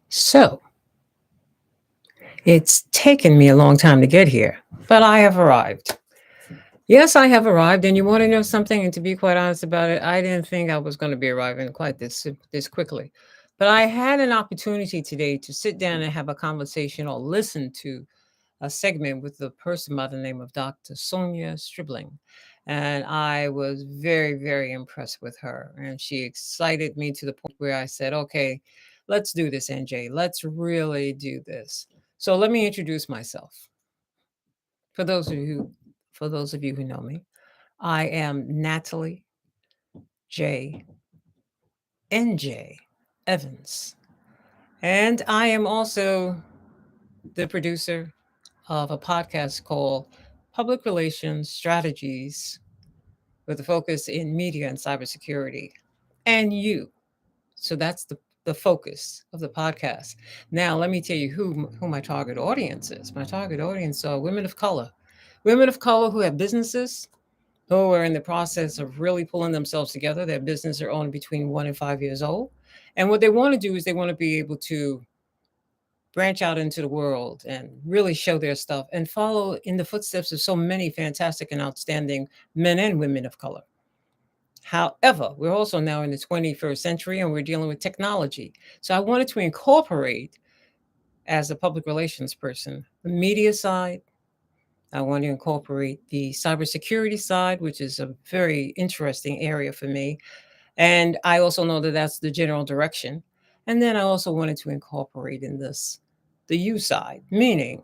So, it's taken me a long time to get here, but I have arrived. Yes, I have arrived, and you want to know something? And to be quite honest about it, I didn't think I was going to be arriving quite this quickly. But I had an opportunity today to sit down and have a conversation or listen to a segment with the person by the name of Dr. Sonia Stribling. And I was very, very impressed with her. And she excited me to the point where I said, okay, let's do this, NJ. Let's really do this. So let me introduce myself. For those of you for those of you who know me, I am Natalie J. NJ Evans. And I am also the producer of a podcast called Public Relations Strategies with a focus in media and cybersecurity. And you. So that's the focus of the podcast. Now, let me tell you who my target audience is. My target audience are women of color who have businesses, who are in the process of really pulling themselves together. Their business are only between 1 and 5 years old. And what they want to do is they want to be able to branch out into the world and really show their stuff and follow in the footsteps of so many fantastic and outstanding men and women of color. However, we're also now in the 21st century and we're dealing with technology. So I wanted to incorporate, as a public relations person, the media side. I want to incorporate the cybersecurity side, which is a very interesting area for me. And I also know that that's the general direction. And then I also wanted to incorporate in this the you side, meaning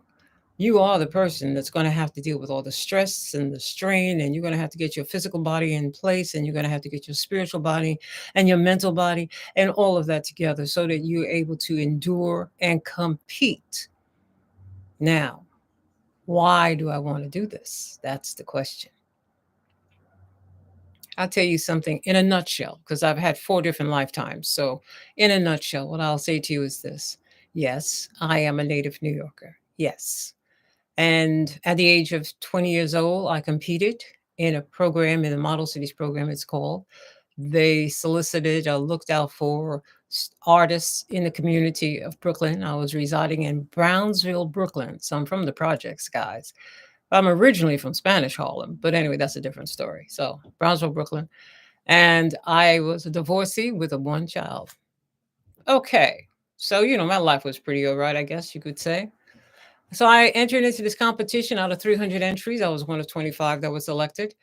you are the person that's going to have to deal with all the stress and the strain, and you're going to have to get your physical body in place, and you're going to have to get your spiritual body and your mental body and all of that together so that you're able to endure and compete. Now, why do I want to do this? That's the question. I'll tell you something in a nutshell, because I've had 4 different lifetimes. So, in a nutshell, what I'll say to you is this: yes, I am a native New Yorker. Yes. And at the age of 20 years old, I competed in a program, in the Model Cities program, it's called. They solicited or looked out for artists in the community of Brooklyn. I was residing in Brownsville, Brooklyn. So I'm from the projects, guys. I'm originally from Spanish Harlem, but anyway, that's a different story. So, Brownsville, Brooklyn. And I was a divorcee with a one child. Okay. So, my life was pretty all right, I guess you could say. So, I entered into this competition out of 300 entries. I was one of 25 that was selected.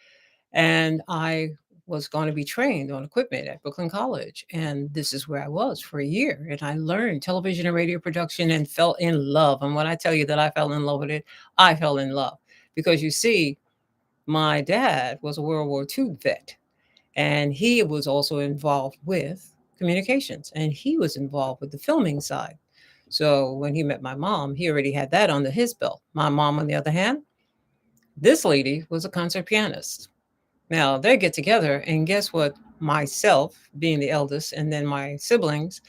And I was going to be trained on equipment at Brooklyn College. And this is where I was for a year. And I learned television and radio production and fell in love. And when I tell you that I fell in love with it, I fell in love. Because you see, my dad was a World War II vet, and he was also involved with communications, and he was involved with the filming side. So when he met my mom, he already had that under his belt. My mom, on the other hand, this lady was a concert pianist. Now they get together, and guess what? Myself, being the eldest, and then my siblings,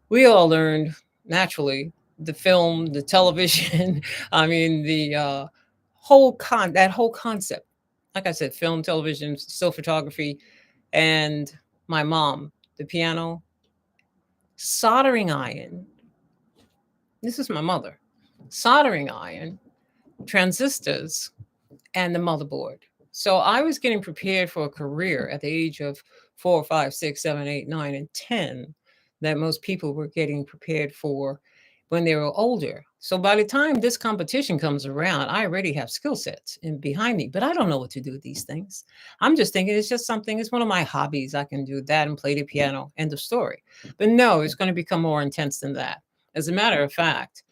we all learned naturally the film, the television. I mean, the that whole concept. Like I said, film, television, still photography, and my mom, the piano, soldering iron. This is my mother. Soldering iron, transistors, and the motherboard. So I was getting prepared for a career at the age of 4, 5, 6, 7, 8, 9, and 10 that most people were getting prepared for when they were older. So by the time this competition comes around, I already have skill sets in behind me, but I don't know what to do with these things. I'm just thinking it's just something, it's one of my hobbies. I can do that and play the piano, end of story. But no, it's going to become more intense than that. As a matter of fact,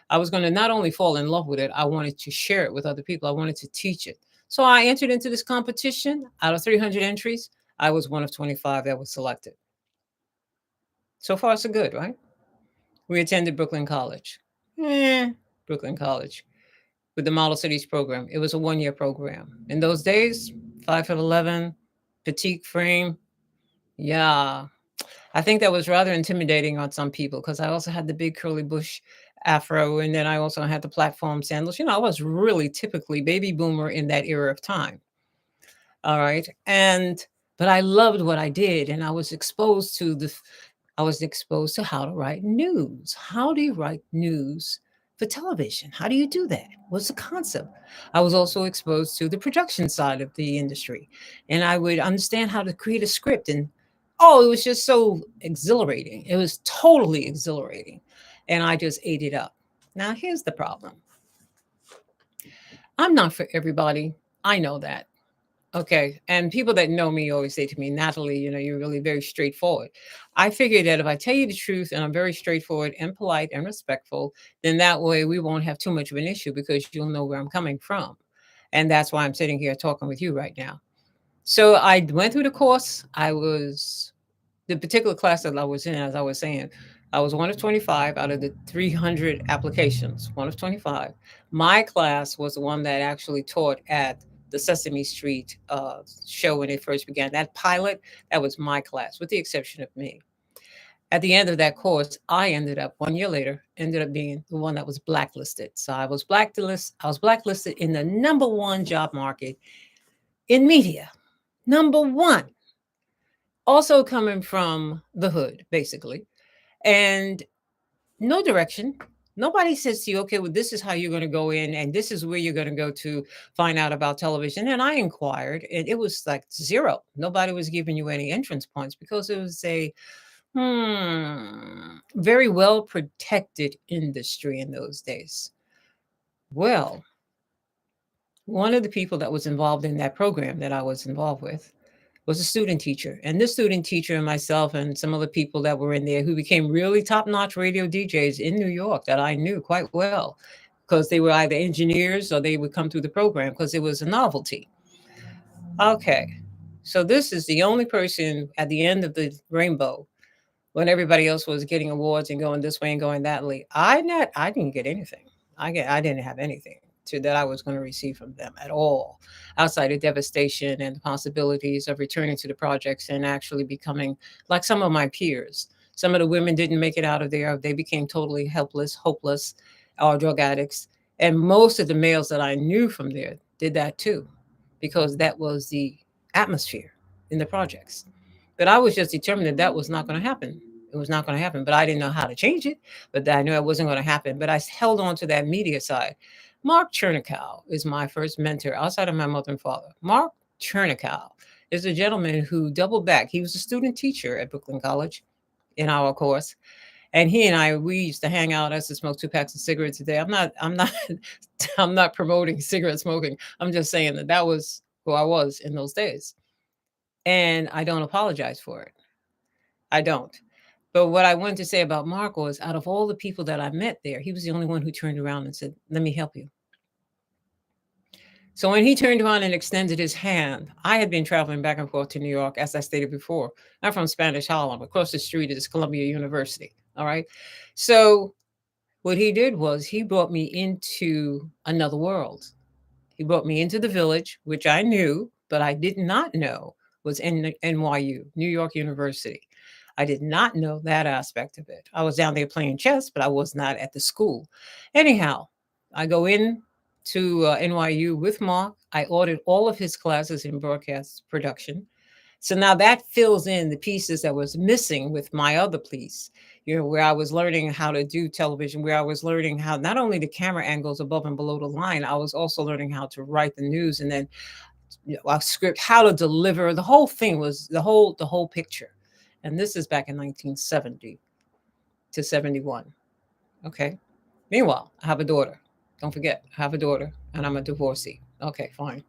I was going to not only fall in love with it, I wanted to share it with other people. I wanted to teach it. So I entered into this competition. Out of 300 entries, I was one of 25 that was selected. So far, so good, right? We attended Brooklyn College. Brooklyn College with the Model Cities program. It was a 1 year program. In those days, 5'11", petite frame. Yeah, I think that was rather intimidating on some people because I also had the big curly bush afro, and then I also had the platform sandals. I was really typically baby boomer in that era of time. All right. But I loved what I did, and I was exposed to I was exposed to how to write news. How do you write news for television? How do you do that? What's the concept? I was also exposed to the production side of the industry, and I would understand how to create a script. And oh, it was just so exhilarating. It was totally exhilarating. And I just ate it up. Now, here's the problem. I'm not for everybody. I know that. Okay. And people that know me always say to me, Natalie, you're really very straightforward. I figured that if I tell you the truth and I'm very straightforward and polite and respectful, then that way we won't have too much of an issue because you'll know where I'm coming from. And that's why I'm sitting here talking with you right now. So I went through the course. I was the particular class that I was in, as I was saying, I was one of 25 out of the 300 applications, one of 25. My class was the one that actually taught at the Sesame Street show when it first began. That pilot, that was my class, with the exception of me. At the end of that course, I ended up 1 year later, ended up being the one that was blacklisted. So I was blacklisted in the number one job market in media. Number one, also coming from the hood, basically, and no direction. Nobody says to you, okay, well, this is how you're going to go in, and this is where you're going to go to find out about television. And I inquired, and it was like zero. Nobody was giving you any entrance points because it was a very well protected industry in those days. Well, one of the people that was involved in that program that I was involved with was a student teacher. And this student teacher and myself and some other people that were in there who became really top notch radio DJs in New York that I knew quite well because they were either engineers or they would come through the program because it was a novelty. Okay. So this is the only person at the end of the rainbow when everybody else was getting awards and going this way and going that way. I didn't get anything. I didn't have anything to that I was going to receive from them at all, outside of devastation and the possibilities of returning to the projects and actually becoming like some of my peers. Some of the women didn't make it out of there. They became totally helpless, hopeless, or drug addicts. And most of the males that I knew from there did that too, because that was the atmosphere in the projects. But I was just determined that that was not going to happen. It was not going to happen, but I didn't know how to change it. But I knew it wasn't going to happen. But I held on to that media side. Mark Chernikow is my first mentor outside of my mother and father. Mark Chernikow is a gentleman who doubled back. He was a student teacher at Brooklyn College in our course. And he and I, we used to hang out. I used to smoke 2 packs of cigarettes a day. I'm not promoting cigarette smoking. I'm just saying that that was who I was in those days. And I don't apologize for it. I don't. But what I wanted to say about Mark was out of all the people that I met there, he was the only one who turned around and said, let me help you. So when he turned around and extended his hand, I had been traveling back and forth to New York, as I stated before. I'm from Spanish Harlem. Across the street is Columbia University. All right. So what he did was he brought me into another world. He brought me into the village, which I knew, but I did not know was in NYU, New York University. I did not know that aspect of it. I was down there playing chess, but I was not at the school. Anyhow, I go in to NYU with Mark. I ordered all of his classes in broadcast production. So now that fills in the pieces that was missing with my other piece, where I was learning how to do television, where I was learning how not only the camera angles above and below the line, I was also learning how to write the news and then a script, how to deliver. The whole thing was the whole picture. And this is back in 1970 to 71. Okay. Meanwhile, I have a daughter. Don't forget, I have a daughter and I'm a divorcee. Okay, fine.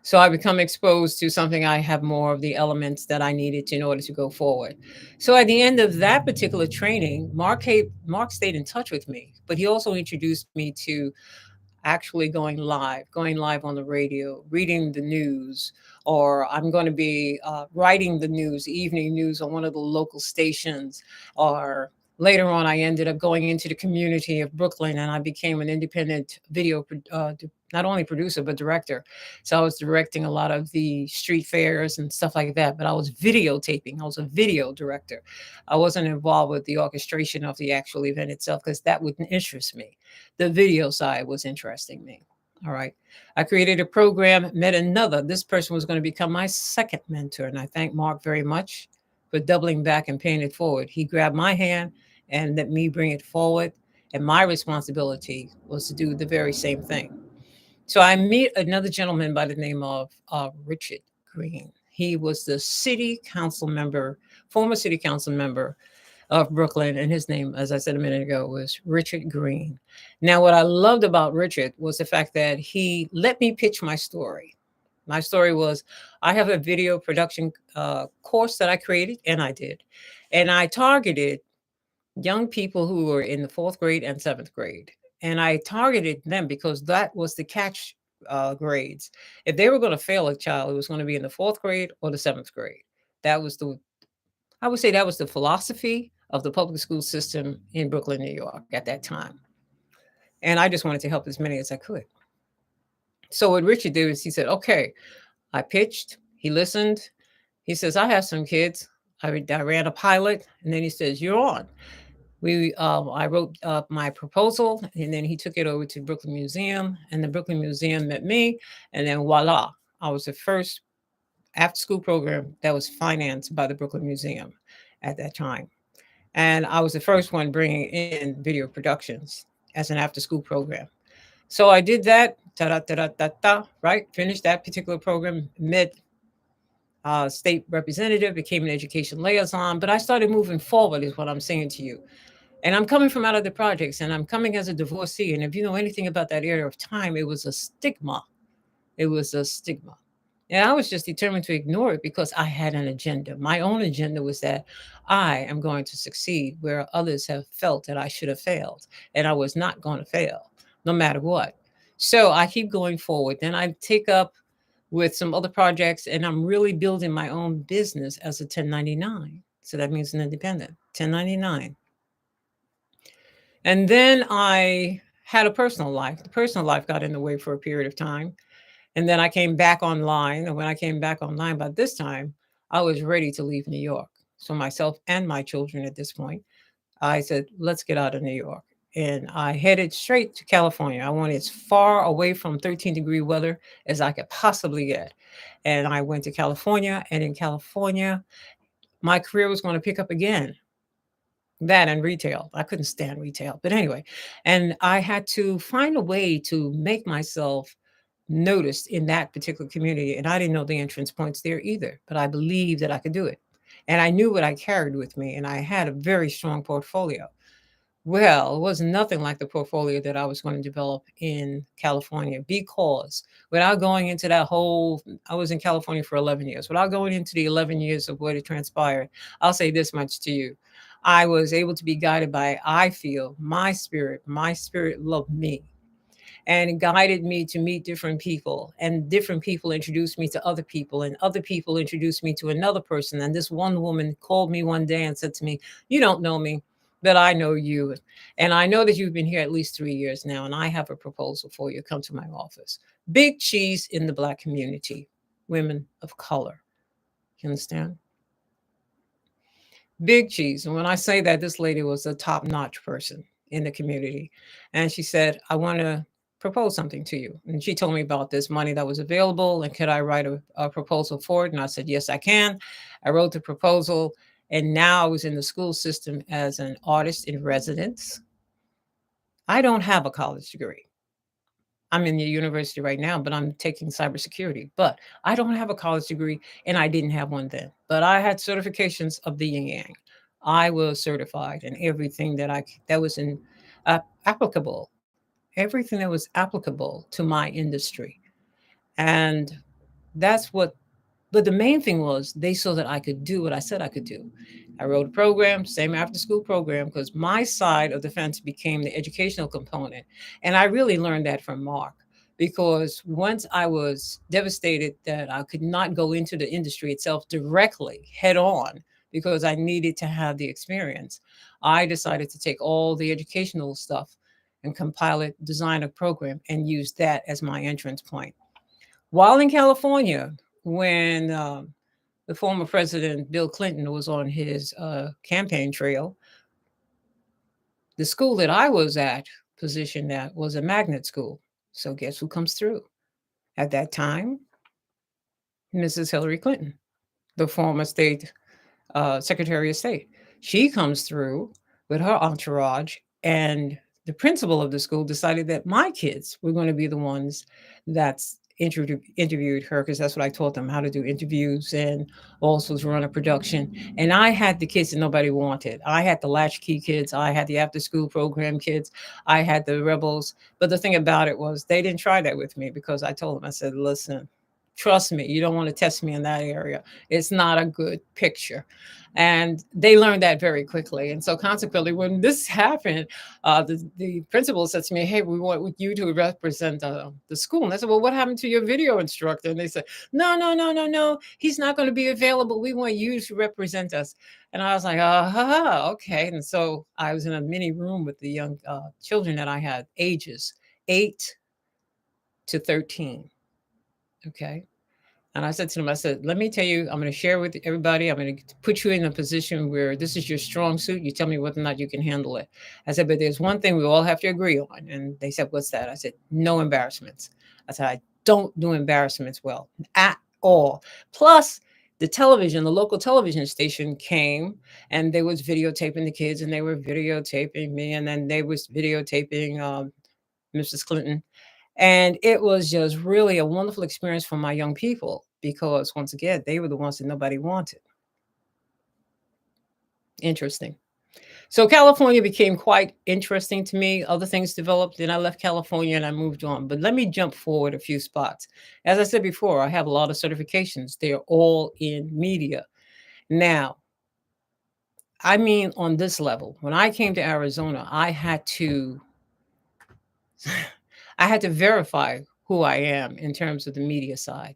So I become exposed to something. I have more of the elements that I needed in order to go forward. So at the end of that particular training, Mark stayed in touch with me, but he also introduced me to actually going live on the radio, reading the news, or I'm going to be writing the news, evening news on one of the local stations, or later on, I ended up going into the community of Brooklyn and I became an independent not only producer, but director. So I was directing a lot of the street fairs and stuff like that, but I was videotaping. I was a video director. I wasn't involved with the orchestration of the actual event itself because that wouldn't interest me. The video side was interesting me. All right. I created a program, met another. This person was going to become my second mentor. And I thank Mark very much for doubling back and paying it forward. He grabbed my hand and let me bring it forward. And my responsibility was to do the very same thing. So I meet another gentleman by the name of Richard Green. He was the city council member, former city council member of Brooklyn, and his name, as I said a minute ago, was Richard Green. Now, what I loved about Richard was the fact that he let me pitch my story. My story was I have a video production course that I created, and I did. And I targeted young people who were in the fourth grade and seventh grade. And I targeted them because that was the catch grades. If they were going to fail a child, it was going to be in the fourth grade or the seventh grade. That was I would say that was the philosophy of the public school system in Brooklyn, New York at that time. And I just wanted to help as many as I could. So what Richard did is he said, okay, I pitched, he listened. He says, I have some kids. I ran a pilot. And then he says, you're on. I wrote my proposal, and then he took it over to Brooklyn Museum, and the Brooklyn Museum met me, and then voila, I was the first after school program that was financed by the Brooklyn Museum at that time. And I was the first one bringing in video productions as an after school program. So I did that, ta da ta da ta ta, right? Finished that particular program, met state representative, became an education liaison, but I started moving forward, is what I'm saying to you. And I'm coming from out of the projects, and I'm coming as a divorcee. And if you know anything about that area of time, it was a stigma. It was a stigma. And I was just determined to ignore it because I had an agenda. My own agenda was that I am going to succeed where others have felt that I should have failed. And I was not going to fail, no matter what. So I keep going forward. Then I take up with some other projects, and I'm really building my own business as a 1099. So that means an independent 1099. And then I had a personal life. The personal life got in the way for a period of time. And then I came back online. And when I came back online, by this time, I was ready to leave New York. So, myself and my children at this point, I said, let's get out of New York. And I headed straight to California. I wanted as far away from 13-degree weather as I could possibly get. And I went to California. And in California, my career was going to pick up again. That and retail. I couldn't stand retail. But anyway, and I had to find a way to make myself noticed in that particular community. And I didn't know the entrance points there either, but I believed that I could do it. And I knew what I carried with me, and I had a very strong portfolio. Well, it was nothing like the portfolio that I was going to develop in California because without going into that whole, I was in California for 11 years. Without going into the 11 years of what had transpired, I'll say this much to you. I was able to be guided by, I feel, my spirit. My spirit loved me and it guided me to meet different people, and different people introduced me to other people, and other people introduced me to another person. And this one woman called me one day and said to me, you don't know me, but I know you, and I know that you've been here at least 3 years now, and I have a proposal for you. Come to my office. Big cheese in the Black community, women of color. You understand? Big cheese. And when I say that, this lady was a top notch person in the community. And she said, I want to propose something to you. And she told me about this money that was available and could I write a proposal for it? And I said, yes, I can. I wrote the proposal. And now I was in the school system as an artist in residence. I don't have a college degree. I'm in the university right now, but I'm taking cybersecurity. But I don't have a college degree, and I didn't have one then. But I had certifications of the yin yang. I was certified in everything that was applicable, everything that was applicable to my industry, and that's what. But the main thing was they saw that I could do what I said I could do. I wrote a program, same after school program, because my side of the fence became the educational component. And I really learned that from Mark because once I was devastated that I could not go into the industry itself directly head on because I needed to have the experience, I decided to take all the educational stuff and compile it, design a program, and use that as my entrance point. While in California, when the former president Bill Clinton was on his campaign trail, the school that I was at, positioned at, was a magnet school. So guess who comes through? At that time, Mrs. Hillary Clinton, the former state Secretary of State. She comes through with her entourage, and the principal of the school decided that my kids were going to be the ones that's interviewed her, because that's what I taught them, how to do interviews and also to run a production. And I had the kids that nobody wanted. I had the latchkey kids, I had the after school program kids, I had the rebels. But the thing about it was they didn't try that with me, because I told them, I said, listen, trust me, you don't want to test me in that area. It's not a good picture. And they learned that very quickly. And so, consequently, when this happened, the principal said to me, "Hey, we want you to represent the school." And I said, "Well, what happened to your video instructor?" And they said, "No, no, no, no, no. He's not going to be available. We want you to represent us." And I was like, okay." And so I was in a mini room with the young children that I had, ages 8 to 13. Okay. And I said to them, I said, let me tell you, I'm going to share with everybody. I'm going to put you in a position where this is your strong suit. You tell me whether or not you can handle it. I said, but there's one thing we all have to agree on. And they said, what's that? I said, no embarrassments. I said, I don't do embarrassments well at all. Plus, the local television station came, and they was videotaping the kids, and they were videotaping me, and then they was videotaping Mrs. Clinton. And it was just really a wonderful experience for my young people, because once again, they were the ones that nobody wanted. Interesting. So California became quite interesting to me. Other things developed. Then I left California and I moved on. But let me jump forward a few spots. As I said before, I have a lot of certifications. They are all in media. Now, I mean, on this level, when I came to Arizona, I had to verify who I am in terms of the media side.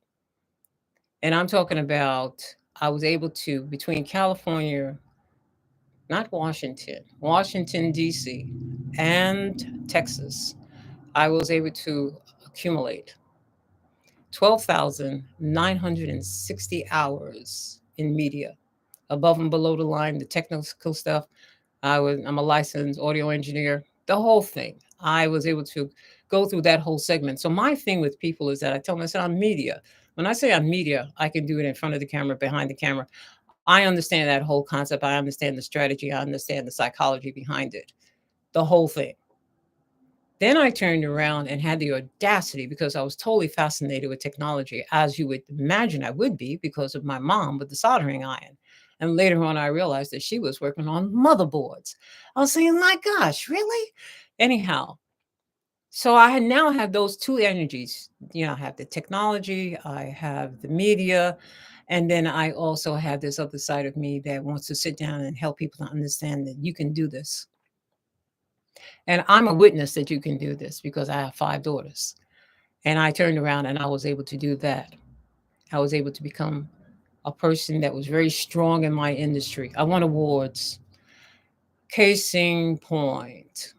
And I'm talking about, I was able to, between California, not Washington, Washington, D.C., and Texas, I was able to accumulate 12,960 hours in media, above and below the line, the technical stuff. I'm a licensed audio engineer, the whole thing. I was able to go through that whole segment. So my thing with people is that I tell them, I said, I'm media. When I say I'm media, I can do it in front of the camera, behind the camera. I understand that whole concept. I understand the strategy. I understand the psychology behind it, the whole thing. Then I turned around and had the audacity, because I was totally fascinated with technology, as you would imagine I would be, because of my mom with the soldering iron. And later on, I realized that she was working on motherboards. I was saying, my gosh, really? Anyhow, so I now have those two energies. I have the technology, I have the media, and then I also have this other side of me that wants to sit down and help people to understand that you can do this. And I'm a witness that you can do this, because I have 5 daughters. And I turned around and I was able to do that. I was able to become a person that was very strong in my industry. I won awards. Case in point,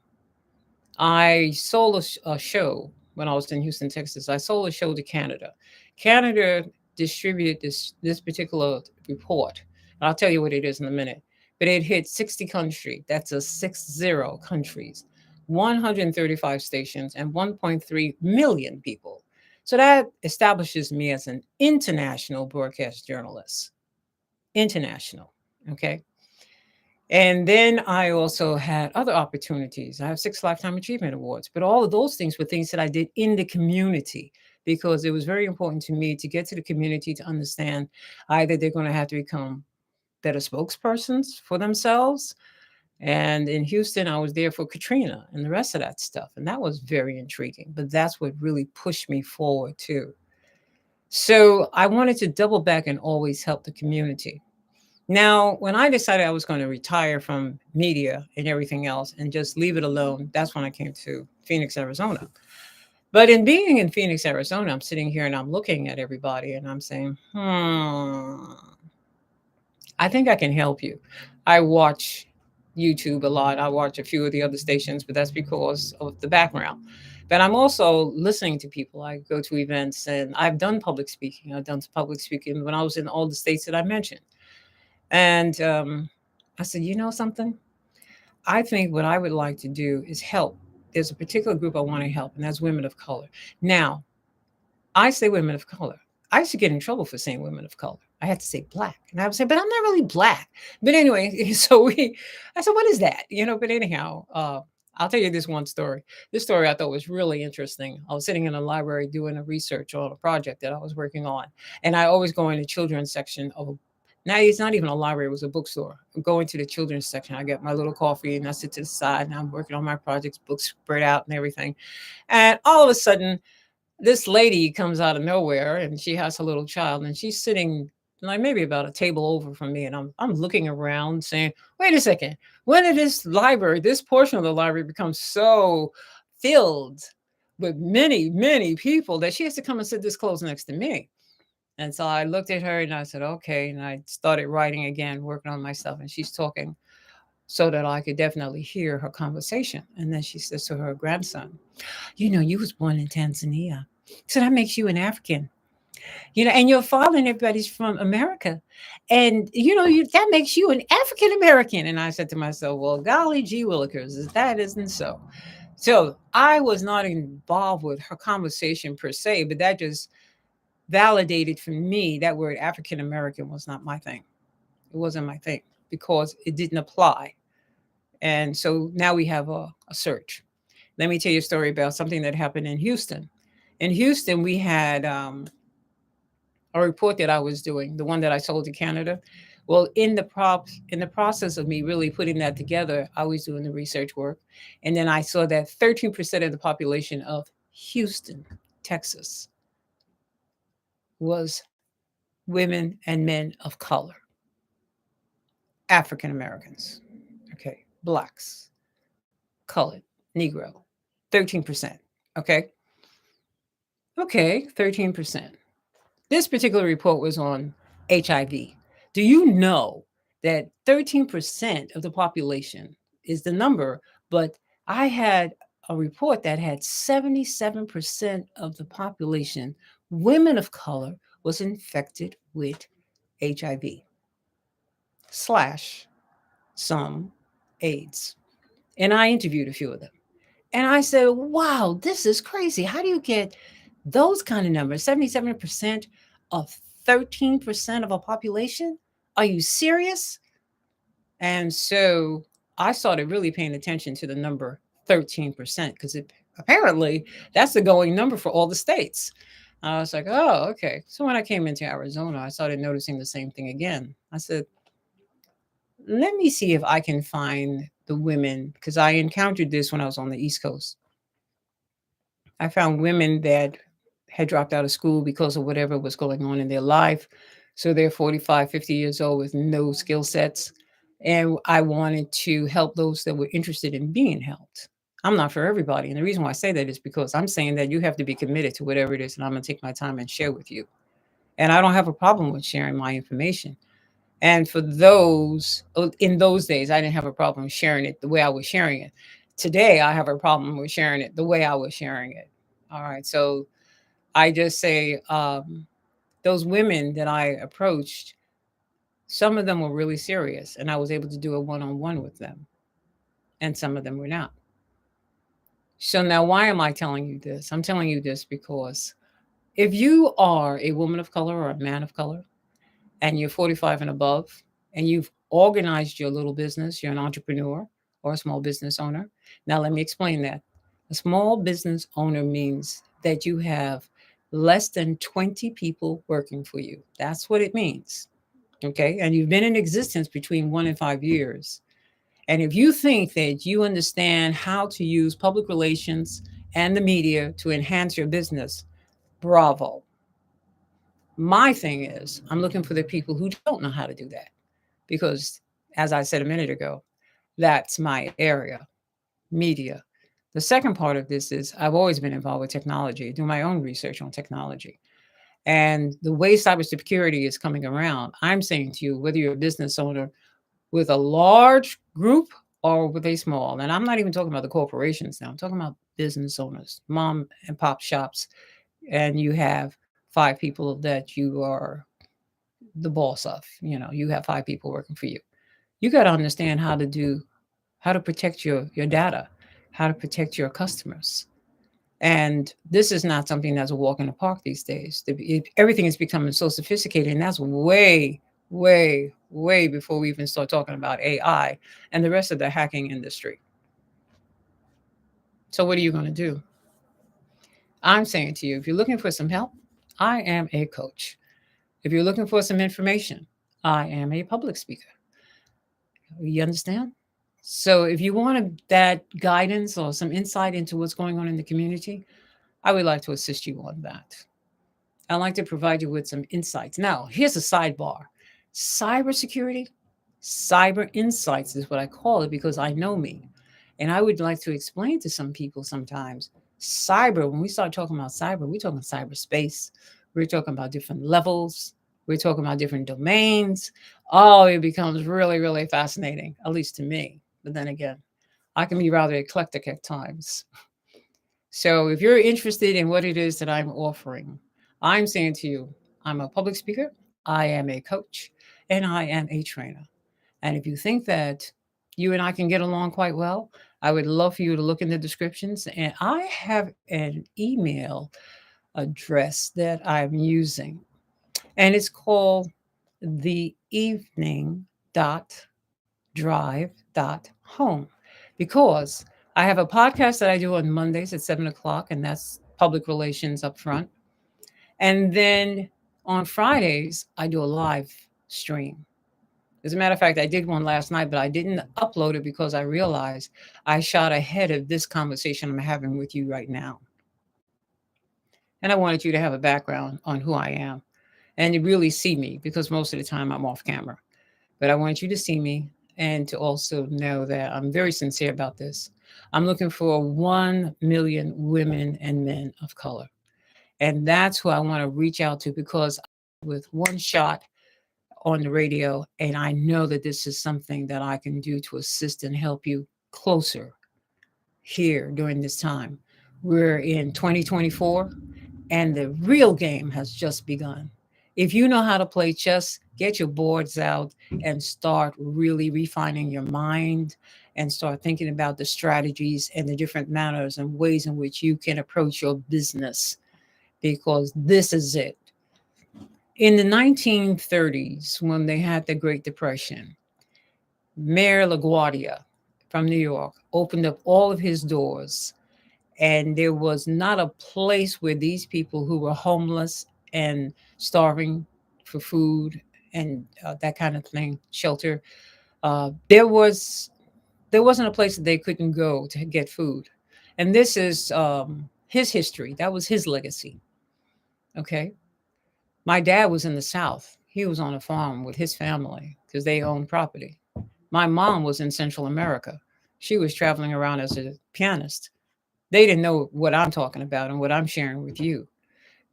I sold a show when I was in Houston, Texas. I sold a show to Canada. Canada distributed this particular report. And I'll tell you what it is in a minute. But it hit 60 countries. That's a 60 countries, 135 stations, and 1.3 million people. So that establishes me as an international broadcast journalist. International. Okay. And then I also had other opportunities. I have 6 Lifetime Achievement Awards, but all of those things were things that I did in the community, because it was very important to me to get to the community to understand either they're going to have to become better spokespersons for themselves. And in Houston, I was there for Katrina and the rest of that stuff. And that was very intriguing, but that's what really pushed me forward too. So I wanted to double back and always help the community. Now, when I decided I was going to retire from media and everything else and just leave it alone, that's when I came to Phoenix, Arizona. But in being in Phoenix, Arizona, I'm sitting here and I'm looking at everybody and I'm saying, I think I can help you. I watch YouTube a lot. I watch a few of the other stations, but that's because of the background. But I'm also listening to people. I go to events and I've done public speaking. I've done public speaking when I was in all the states that I mentioned. And I said, you know something? I think what I would like to do is help. There's a particular group I want to help, and that's women of color. Now, I say women of color. I used to get in trouble for saying women of color. I had to say black. And I would say, but I'm not really black. But anyway, I said, what is that? But anyhow, I'll tell you this one story. This story I thought was really interesting. I was sitting in a library doing a research on a project that I was working on. And I always go in the children's section of now it's not even a library, it was a bookstore. I'm going to the children's section. I get my little coffee and I sit to the side and I'm working on my projects, books spread out and everything. And all of a sudden, this lady comes out of nowhere and she has a little child and she's sitting like maybe about a table over from me and I'm looking around saying, wait a second, when did this portion of the library become so filled with many, many people that she has to come and sit this close next to me? And so I looked at her and I said, okay. And I started writing again, working on myself. And she's talking so that I could definitely hear her conversation. And then she says to her grandson, you was born in Tanzania. So that makes you an African. And your father and everybody's from America. And that makes you an African American. And I said to myself, well, golly gee willikers, that isn't so. So I was not involved with her conversation per se, but that just validated for me that word African American was not my thing. It wasn't my thing because it didn't apply. And so now we have a search. Let me tell you a story about something that happened in Houston. In Houston, we had a report that I was doing, the one that I sold to Canada. Well, in the process of me really putting that together, I was doing the research work, and then I saw that 13% of the population of Houston, Texas, was women and men of color, African Americans, okay, blacks, colored, Negro, 13%. Okay, okay, 13%. This particular report was on HIV. Do you know that 13% of the population is the number? But I had a report that had 77% of the population, women of color, was infected with HIV slash some AIDS. And I interviewed a few of them. And I said, wow, this is crazy. How do you get those kind of numbers? 77% of 13% of a population? Are you serious? And so I started really paying attention to the number 13% because apparently that's the going number for all the states. I was like, oh, okay. So when I came into Arizona, I started noticing the same thing again. I said, let me see if I can find the women because I encountered this when I was on the East Coast. I found women that had dropped out of school because of whatever was going on in their life. So they're 45, 50 years old with no skill sets. And I wanted to help those that were interested in being helped. I'm not for everybody. And the reason why I say that is because I'm saying that you have to be committed to whatever it is that I'm going to take my time and share with you. And I don't have a problem with sharing my information. And for those, in those days, I didn't have a problem sharing it the way I was sharing it. Today, I have a problem with sharing it the way I was sharing it. All right. So I just say those women that I approached, some of them were really serious, and I was able to do a one on one with them, and some of them were not. So now, why am I telling you this? I'm telling you this because if you are a woman of color or a man of color, and you're 45 and above, and you've organized your little business, you're an entrepreneur or a small business owner. Now, let me explain that. A small business owner means that you have less than 20 people working for you. That's what it means. Okay. And you've been in existence between 1 and 5 years. And if you think that you understand how to use public relations and the media to enhance your business, bravo. My thing is, I'm looking for the people who don't know how to do that because, as I said a minute ago, that's my area, media. The second part of this is I've always been involved with technology, do my own research on technology. And the way cybersecurity is coming around, I'm saying to you, whether you're a business owner with a large group or with a small, and I'm not even talking about the corporations now, I'm talking about business owners, mom and pop shops, and you have 5 people that you are the boss of, you have 5 people working for you. You got to understand how to protect your data, how to protect your customers. And this is not something that's a walk in the park these days. Everything is becoming so sophisticated, and that's way, way, way before we even start talking about AI and the rest of the hacking industry. So, what are you going to do? I'm saying to you, if you're looking for some help, I am a coach. If you're looking for some information, I am a public speaker. You understand? So, if you want that guidance or some insight into what's going on in the community, I would like to assist you on that. I'd like to provide you with some insights. Now, here's a sidebar. Cybersecurity, cyber insights is what I call it because I know me. And I would like to explain to some people sometimes cyber, when we start talking about cyber, we're talking cyberspace, we're talking about different levels, we're talking about different domains. Oh, it becomes really, really fascinating, at least to me. But then again, I can be rather eclectic at times. So if you're interested in what it is that I'm offering, I'm saying to you, I'm a public speaker, I am a coach, and I am a trainer. And if you think that you and I can get along quite well, I would love for you to look in the descriptions. And I have an email address that I'm using, and it's called the evening dot drive dot home because I have a podcast that I do on Mondays at 7 o'clock, and that's public relations up front. And then on Fridays, I do a live stream. As a matter of fact, I did one last night, but I didn't upload it because I realized I shot ahead of this conversation I'm having with you right now. And I wanted you to have a background on who I am and to really see me because most of the time I'm off camera. But I want you to see me and to also know that I'm very sincere about this. I'm looking for 1 million women and men of color. And that's who I want to reach out to because with one shot on the radio, and I know that this is something that I can do to assist and help you closer here during this time. We're in 2024 and the real game has just begun. If you know how to play chess, get your boards out and start really refining your mind and start thinking about the strategies and the different manners and ways in which you can approach your business because this is it. In the 1930s, when they had the Great Depression, Mayor LaGuardia from New York opened up all of his doors, and there was not a place where these people who were homeless and starving for food and that kind of thing, shelter, there wasn't a place that they couldn't go to get food. And this is his history. That was his legacy. Okay. My dad was in the South. He was on a farm with his family because they owned property. My mom was in Central America. She was traveling around as a pianist. They didn't know what I'm talking about and what I'm sharing with you.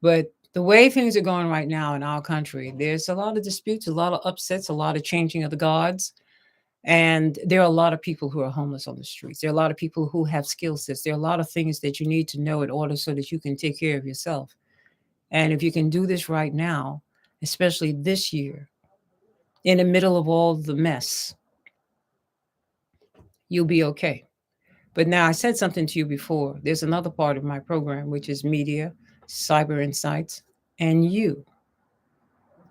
But the way things are going right now in our country, there's a lot of disputes, a lot of upsets, a lot of changing of the gods. And there are a lot of people who are homeless on the streets. There are a lot of people who have skill sets. There are a lot of things that you need to know in order so that you can take care of yourself. And if you can do this right now, especially this year, in the middle of all the mess, you'll be okay. But now I said something to you before. There's another part of my program, which is media, cyber insights, and you.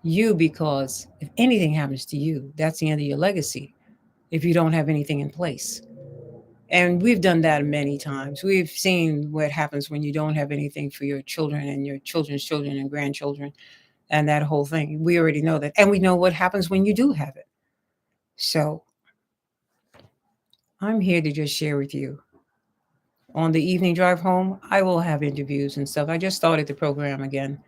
You, because if anything happens to you, that's the end of your legacy if you don't have anything in place. And we've done that many times. We've seen what happens when you don't have anything for your children and your children's children and grandchildren and that whole thing. We already know that. And we know what happens when you do have it. So I'm here to just share with you. On the evening drive home, I will have interviews and stuff. I just started the program again.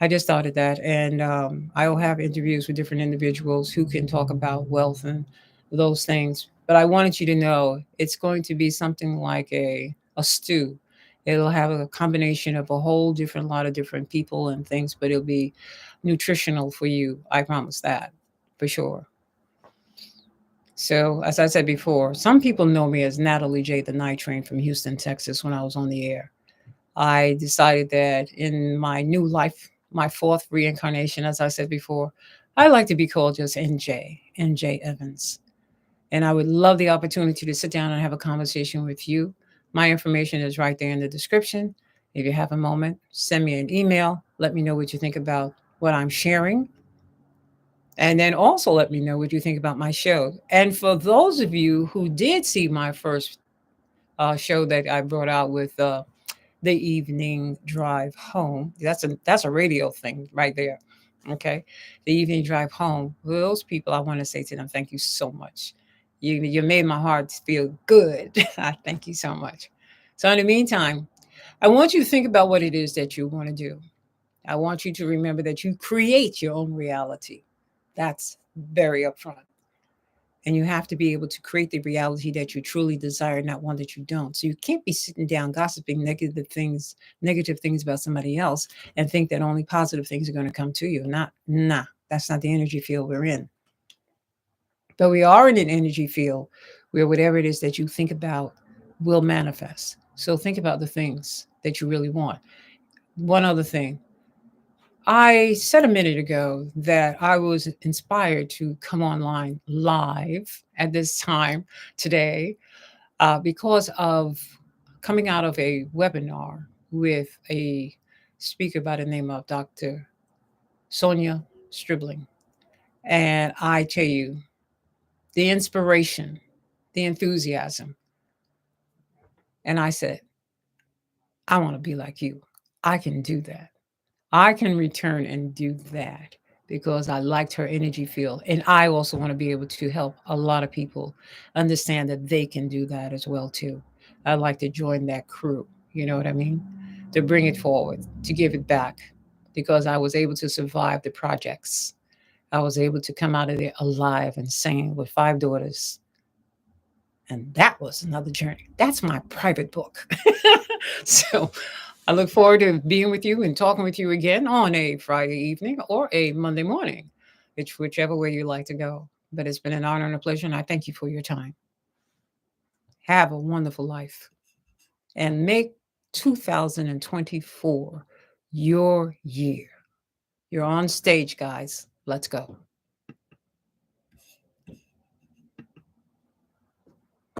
I just started that, and I will have interviews with different individuals who can talk about wealth and those things. But I wanted you to know it's going to be something like a stew. It'll have a combination of a whole different lot of different people and things, but it'll be nutritional for you. I promise that for sure. So, as I said before, some people know me as Natalie J. the Night Train from Houston, Texas, when I was on the air. I decided that in my new life, my fourth reincarnation, as I said before, I like to be called just NJ, NJ Evans. And I would love the opportunity to sit down and have a conversation with you My information is right there in the description. If you have a moment, send me an email. Let me know what you think about what I'm sharing. And then also let me know what you think about my show. And for those of you who did see my first show that I brought out with the evening drive home, that's a radio thing right there. Okay, the evening drive home. Those people, I want to say to them, thank you so much. You made my heart feel good. I thank you so much. So in the meantime, I want you to think about what it is that you want to do. I want you to remember that you create your own reality. That's very upfront. And you have to be able to create the reality that you truly desire, not one that you don't. So you can't be sitting down gossiping negative things about somebody else and think that only positive things are going to come to you. Nah, that's not the energy field we're in. But we are in an energy field where whatever it is that you think about will manifest. So think about the things that you really want. One other thing, I said a minute ago that I was inspired to come online live at this time today because of coming out of a webinar with a speaker by the name of Dr. Sonia Stribling. And I tell you, the inspiration, the enthusiasm. And I said, I want to be like you. I can do that. I can return and do that because I liked her energy field. And I also want to be able to help a lot of people understand that they can do that as well too. I'd like to join that crew, you know what I mean? To bring it forward, to give it back because I was able to survive the projects. I was able to come out of there alive and sane with 5 daughters. And that was another journey. That's my private book. So I look forward to being with you and talking with you again on a Friday evening or a Monday morning. It's whichever way you like to go. But it's been an honor and a pleasure, and I thank you for your time. Have a wonderful life and make 2024 your year. You're on stage, guys. Let's go.